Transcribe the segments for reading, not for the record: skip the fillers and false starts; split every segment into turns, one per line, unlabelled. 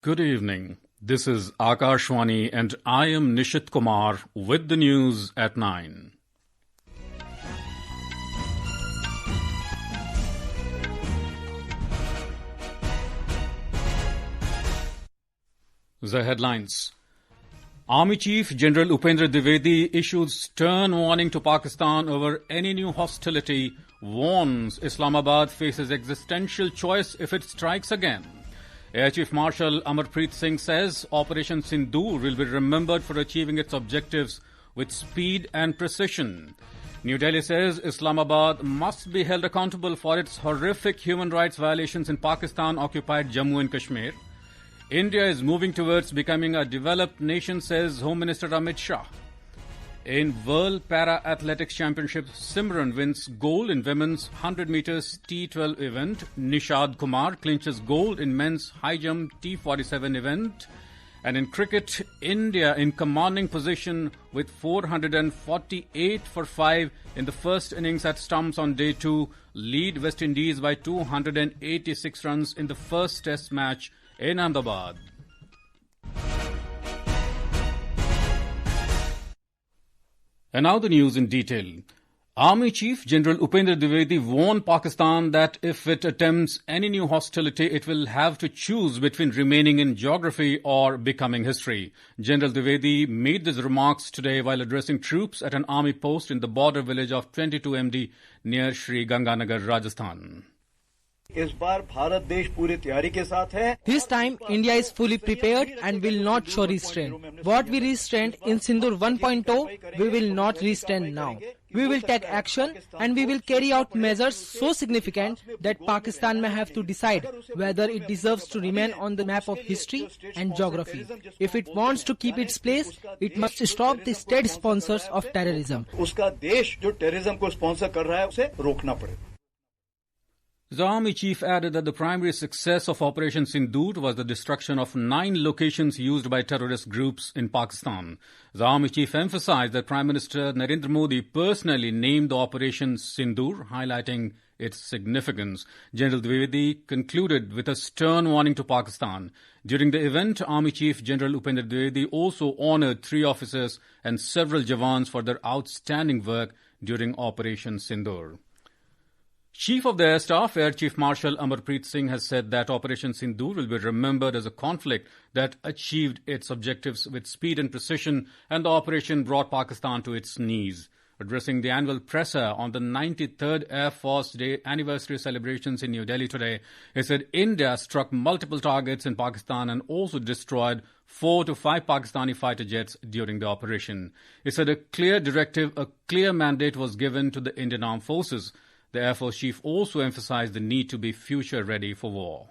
Good evening. This is Akashwani and I am Nishad Kumar with the news at 9. The headlines. Army Chief General Upendra Dwivedi issues stern warning to Pakistan over any new hostility, warns Islamabad faces existential choice if it strikes again. Air Chief Marshal Amarpreet Singh says Operation Sindoor will be remembered for achieving its objectives with speed and precision. New Delhi says Islamabad must be held accountable for its horrific human rights violations in Pakistan-occupied Jammu and Kashmir. India is moving towards becoming a developed nation, says Home Minister Amit Shah. In World Para Athletics Championships, Simran wins gold in women's 100 meters T12 event. Nishad Kumar clinches gold in men's high jump T47 event. And in cricket, India in commanding position with 448 for 5 in the first innings at stumps on day 2, lead West Indies by 286 runs in the first test match in Ahmedabad. And now the news in detail. Army Chief General Upendra Dwivedi warned Pakistan that if it attempts any new hostility, it will have to choose between remaining in geography or becoming history. General Dwivedi made these remarks today while addressing troops at an army post in the border village of 22 MD near Sri Ganganagar, Rajasthan.
This
time, India is fully prepared and will not show restraint. What we restrained in Sindoor 1.0, we will not restrain now. We will take action and we will carry out measures so significant that Pakistan may have to decide whether it deserves to remain on the map of history and geography. If it wants to keep its place, it must stop the state sponsors of terrorism.
The Army Chief added that the primary success of Operation Sindoor was the destruction of 9 locations used by terrorist groups in Pakistan. The Army Chief emphasized that Prime Minister Narendra Modi personally named the Operation Sindoor, highlighting its significance. General Dwivedi concluded with a stern warning to Pakistan. During the event, Army Chief General Upendra Dwivedi also honored 3 officers and several Jawans for their outstanding work during Operation Sindoor. Chief of the Air Staff, Air Chief Marshal Amarpreet Singh, has said that Operation Sindoor will be remembered as a conflict that achieved its objectives with speed and precision, and the operation brought Pakistan to its knees. Addressing the annual presser on the 93rd Air Force Day anniversary celebrations in New Delhi today, he said India struck multiple targets in Pakistan and also destroyed 4 to 5 Pakistani fighter jets during the operation. He said a clear directive, a clear mandate was given to the Indian Armed Forces. The Air Force Chief also emphasized the need to be future-ready for war.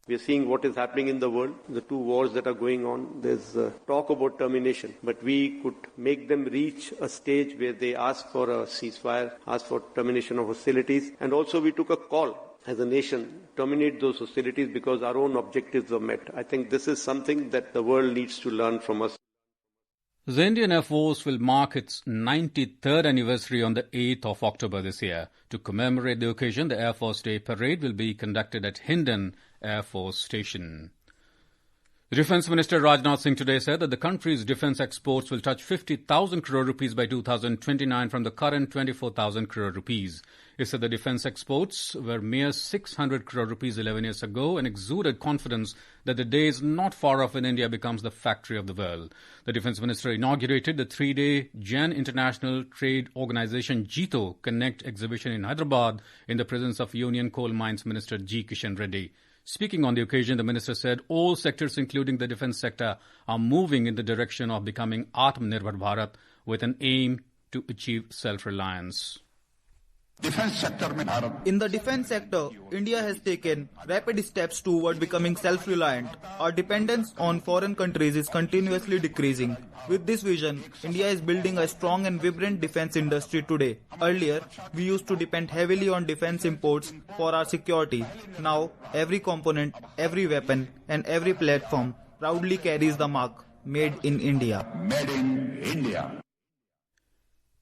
We are seeing what is happening in the world, the 2 wars that are going on. There's talk about termination, but we could make them reach a stage where they ask for a ceasefire, ask for termination of hostilities, and also we took a call as a nation, terminate those hostilities because our own objectives were met. I think this is something that the world needs to learn from us.
The Indian Air Force will mark its 93rd anniversary on the 8th of October this year. To commemorate the occasion, the Air Force Day Parade will be conducted at Hindon Air Force Station. The Defence Minister Rajnath Singh today said that the country's defence exports will touch 50,000 crore rupees by 2029 from the current 24,000 crore rupees. He said the defence exports were mere 600 crore rupees 11 years ago and exuded confidence that the day is not far off when India becomes the factory of the world. The Defence Minister inaugurated the 3-day Jan International Trade Organization JITO Connect exhibition in Hyderabad in the presence of Union Coal Mines Minister G. Kishan Reddy. Speaking on the occasion, the minister said all sectors, including the defence sector, are moving in the direction of becoming Atmanirbhar Bharat with an aim to achieve self-reliance.
In the defense sector, India has taken rapid steps toward becoming self-reliant. Our dependence on foreign countries is continuously decreasing. With this vision, India is building a strong and vibrant defense industry today. Earlier, we used to depend heavily on defense imports for our security. Now, every component, every weapon, and every platform proudly carries the mark, Made in India.
Made in India.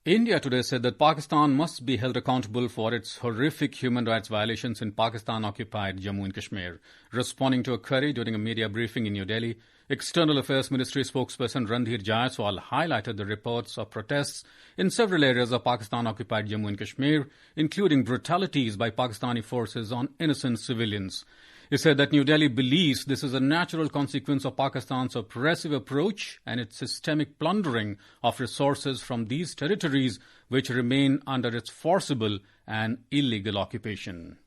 India today said that Pakistan must be held accountable for its horrific human rights violations in Pakistan-occupied Jammu and Kashmir. Responding to a query during a media briefing in New Delhi, External Affairs Ministry spokesperson Randhir Jaiswal highlighted the reports of protests in several areas of Pakistan-occupied Jammu and Kashmir, including brutalities by Pakistani forces on innocent civilians. He said that New Delhi believes this is a natural consequence of Pakistan's oppressive approach and its systemic plundering of resources from these territories which remain under its forcible and illegal occupation.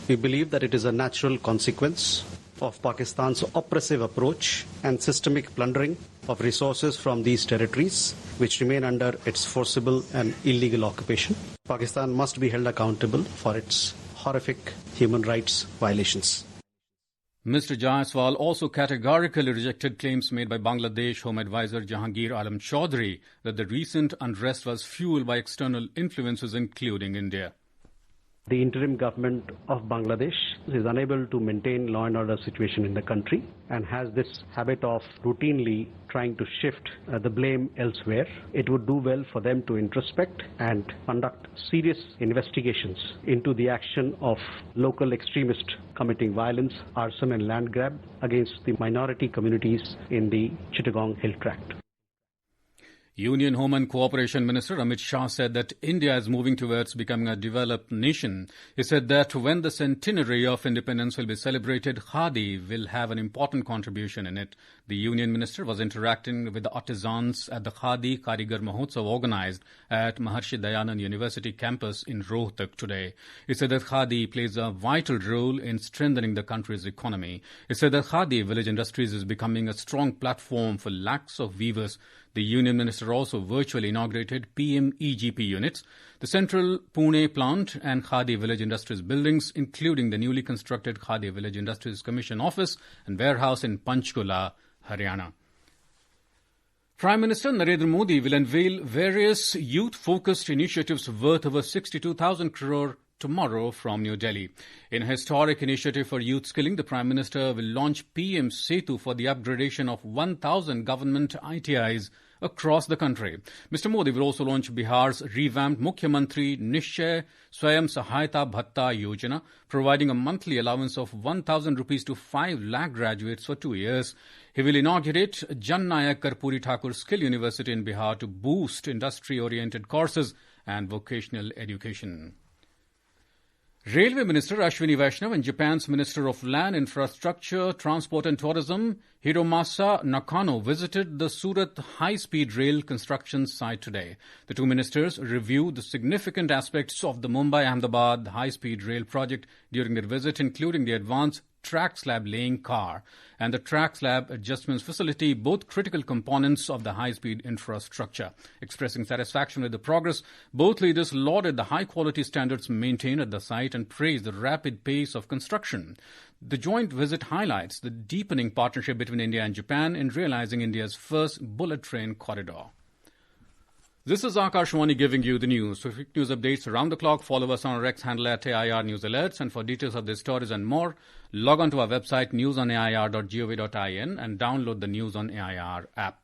We believe that it is a natural consequence of Pakistan's oppressive approach and systemic plundering of resources from these territories which remain under its forcible and illegal occupation. Pakistan must be held accountable for its horrific human rights violations.
Mr. Jaiswal also categorically rejected claims made by Bangladesh Home Advisor Jahangir Alam Chaudhry that the recent unrest was fueled by external influences including India.
The interim government of Bangladesh is unable to maintain law and order situation in the country and has this habit of routinely trying to shift the blame elsewhere. It would do well for them to introspect and conduct serious investigations into the action of local extremists committing violence, arson and land grab against the minority communities in the Chittagong Hill Tract.
Union Home and Cooperation Minister Amit Shah said that India is moving towards becoming a developed nation. He said that when the centenary of independence will be celebrated, Khadi will have an important contribution in it. The Union Minister was interacting with the artisans at the Khadi Karigar Mahotsav organized at Maharshi Dayanand University campus in Rohtak today. He said that Khadi plays a vital role in strengthening the country's economy. He said that Khadi Village Industries is becoming a strong platform for lakhs of weavers. The Union Minister also virtually inaugurated PM EGP units, the Central Pune plant and Khadi Village Industries buildings, including the newly constructed Khadi Village Industries Commission office and warehouse in Panchkula, Haryana. Prime Minister Narendra Modi will unveil various youth-focused initiatives worth over 62,000 crore tomorrow from New Delhi. In a historic initiative for youth skilling, the Prime Minister will launch PM Setu for the upgradation of 1,000 government ITIs across the country. Mr. Modi will also launch Bihar's revamped Mukhyamantri Nishchay Swayam Sahayata Bhatta Yojana, providing a monthly allowance of 1,000 rupees to 5 lakh graduates for 2 years. He will inaugurate Jan Nayak Karpuri Thakur Skill University in Bihar to boost industry-oriented courses and vocational education. Railway Minister Ashwini Vaishnav and Japan's Minister of Land, Infrastructure, Transport and Tourism Hiromasa Nakano visited the Surat high-speed rail construction site today. The two ministers reviewed the significant aspects of the Mumbai-Ahmedabad high-speed rail project during their visit, including the advanced track slab laying car and the track slab adjustments facility, both critical components of the high-speed infrastructure. Expressing satisfaction with the progress, both leaders lauded the high-quality standards maintained at the site and praised the rapid pace of construction. The joint visit highlights the deepening partnership between India and Japan in realizing India's first bullet train corridor. This is Akashwani giving you the news. For quick news updates around the clock, follow us on our X handle at AIR News Alerts. And for details of these stories and more, log on to our website newsonair.gov.in and download the News on AIR app.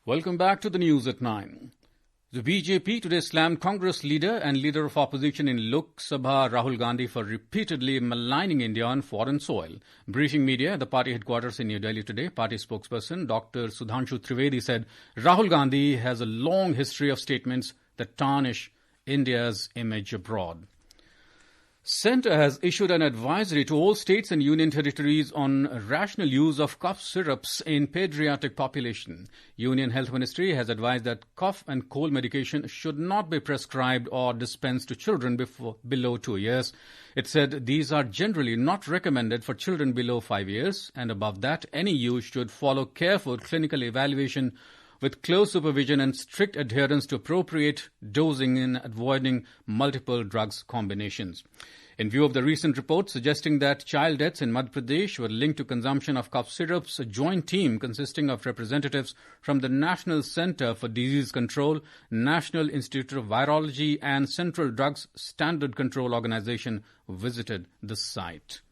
Welcome back to the news at 9. The BJP today slammed Congress leader and leader of opposition in Lok Sabha Rahul Gandhi for repeatedly maligning India on foreign soil. Briefing media at the party headquarters in New Delhi today, party spokesperson Dr. Sudhanshu Trivedi said Rahul Gandhi has a long history of statements that tarnish India's image abroad. Centre has issued an advisory to all states and union territories on rational use of cough syrups in pediatric population. Union Health Ministry has advised that cough and cold medication should not be prescribed or dispensed to children below 2 years. It said these are generally not recommended for children below 5 years, and above that, any use should follow careful clinical evaluation with close supervision and strict adherence to appropriate dosing and avoiding multiple drugs combinations. In view of the recent reports suggesting that child deaths in Madhya Pradesh were linked to consumption of cough syrups, a joint team consisting of representatives from the National Centre for Disease Control, National Institute of Virology and Central Drugs Standard Control Organization visited the site.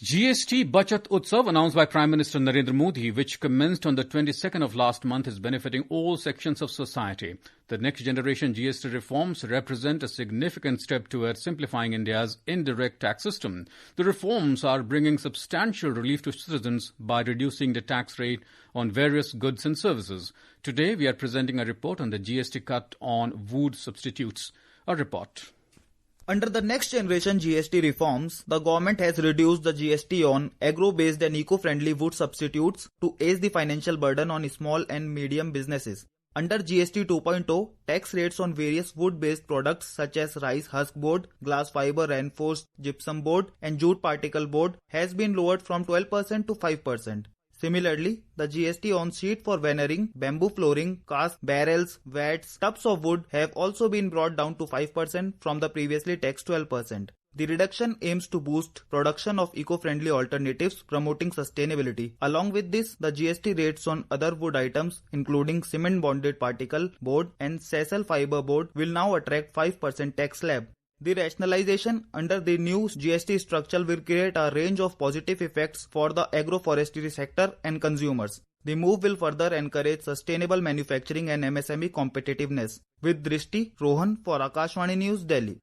GST Bachat Utsav announced by Prime Minister Narendra Modi, which commenced on the 22nd of last month, is benefiting all sections of society. The next generation GST reforms represent a significant step towards simplifying India's indirect tax system. The reforms are bringing substantial relief to citizens by reducing the tax rate on various goods and services. Today, we are presenting a report on the GST cut on wood substitutes. A report.
Under the next generation GST reforms, the government has reduced the GST on agro-based and eco-friendly wood substitutes to ease the financial burden on small and medium businesses. Under GST 2.0, tax rates on various wood-based products such as rice husk board, glass fiber reinforced gypsum board and jute particle board has been lowered from 12% to 5%. Similarly, the GST on sheet for veneering, bamboo flooring, cask, barrels, vats, tubs of wood have also been brought down to 5% from the previously taxed 12%. The reduction aims to boost production of eco-friendly alternatives, promoting sustainability. Along with this, the GST rates on other wood items, including cement-bonded particle board and sessile fiber board, will now attract 5% tax slab. The rationalization under the new GST structure will create a range of positive effects for the agroforestry sector and consumers. The move will further encourage sustainable manufacturing and MSME competitiveness. With Drishti, Rohan for Akashvani News, Delhi.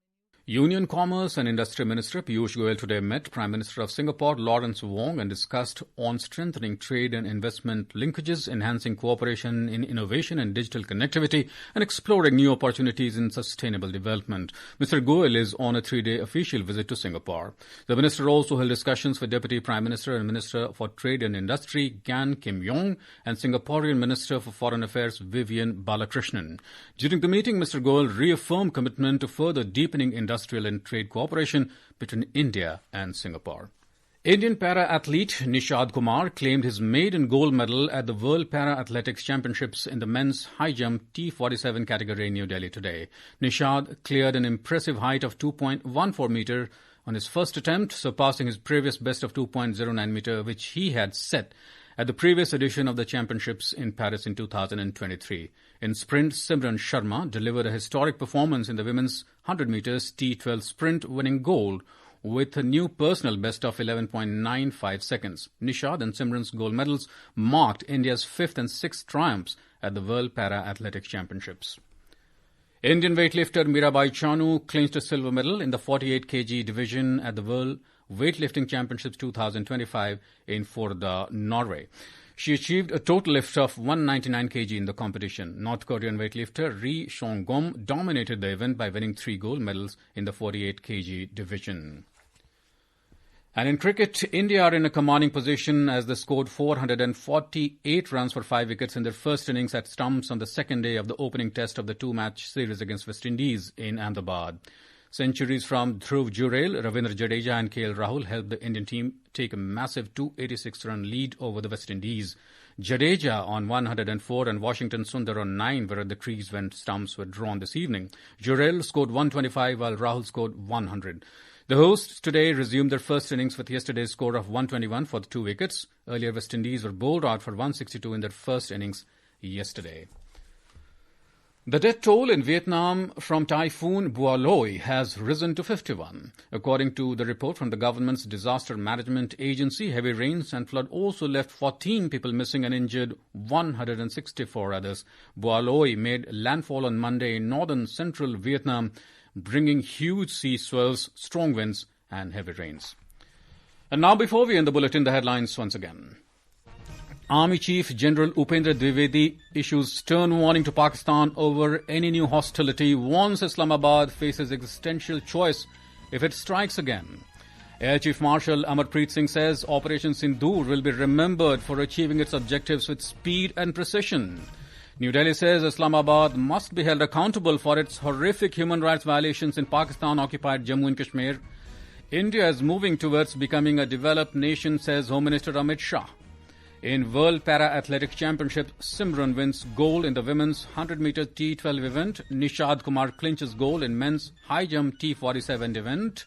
Union Commerce and Industry Minister Piyush Goyal today met Prime Minister of Singapore Lawrence Wong and discussed on strengthening trade and investment linkages, enhancing cooperation in innovation and digital connectivity, and exploring new opportunities in sustainable development. Mr. Goyal is on a 3-day official visit to Singapore. The minister also held discussions with Deputy Prime Minister and Minister for Trade and Industry Gan Kim Yong and Singaporean Minister for Foreign Affairs Vivian Balakrishnan. During the meeting, Mr. Goyal reaffirmed commitment to further deepening industrial and trade cooperation between India and Singapore. Indian para-athlete Nishad Kumar claimed his maiden gold medal at the World Para-Athletics Championships in the men's high jump T47 category in New Delhi today. Nishad cleared an impressive height of 2.14 meter on his first attempt, surpassing his previous best of 2.09 meter, which he had set at the previous edition of the championships in Paris in 2023. In sprint, Simran Sharma delivered a historic performance in the women's 100 meters T12 sprint, winning gold with a new personal best of 11.95 seconds. Nishad and Simran's gold medals marked India's 5th and 6th triumphs at the World Para-Athletics Championships. Indian weightlifter Mirabai Chanu clinched a silver medal in the 48 kg division at the World Weightlifting Championships 2025 in Førde, Norway. She achieved a total lift of 199 kg in the competition. North Korean weightlifter Ri Chong-gom dominated the event by winning 3 gold medals in the 48 kg division. And in cricket, India are in a commanding position as they scored 448 runs for 5 wickets in their first innings at stumps on the second day of the opening test of the 2-match series against West Indies in Ahmedabad. Centuries from Dhruv Jurel, Ravindra Jadeja and KL Rahul helped the Indian team take a massive 286-run lead over the West Indies. Jadeja on 104 and Washington Sundar on 9 were at the crease when stumps were drawn this evening. Jurel scored 125 while Rahul scored 100. The hosts today resumed their first innings with yesterday's score of 121 for the 2 wickets. Earlier, West Indies were bowled out for 162 in their first innings yesterday. The death toll in Vietnam from Typhoon Boaloi has risen to 51. According to the report from the government's disaster management agency, heavy rains and flood also left 14 people missing and injured 164 others. Boaloi made landfall on Monday in northern central Vietnam, bringing huge sea swells, strong winds and heavy rains. And now, before we end the bulletin, the headlines once again. Army Chief General Upendra Dwivedi issues stern warning to Pakistan over any new hostility, warns Islamabad faces existential choice if it strikes again. Air Chief Marshal Amarpreet Singh says Operation Sindoor will be remembered for achieving its objectives with speed and precision. New Delhi says Islamabad must be held accountable for its horrific human rights violations in Pakistan-occupied Jammu and Kashmir. India is moving towards becoming a developed nation, says Home Minister Amit Shah. In World Para-Athletics Championship, Simran wins gold in the women's 100-meter T12 event. Nishad Kumar clinches gold in men's high jump T47 event.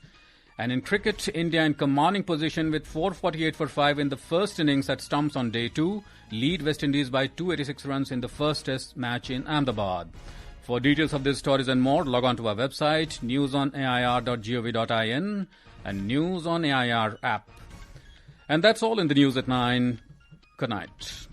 And in cricket, India in commanding position with 448 for 5 in the first innings at stumps on day 2. Lead West Indies by 286 runs in the first test match in Ahmedabad. For details of these stories and more, log on to our website, newsonair.gov.in and News on AIR app. And that's all in the news at 9. Good night.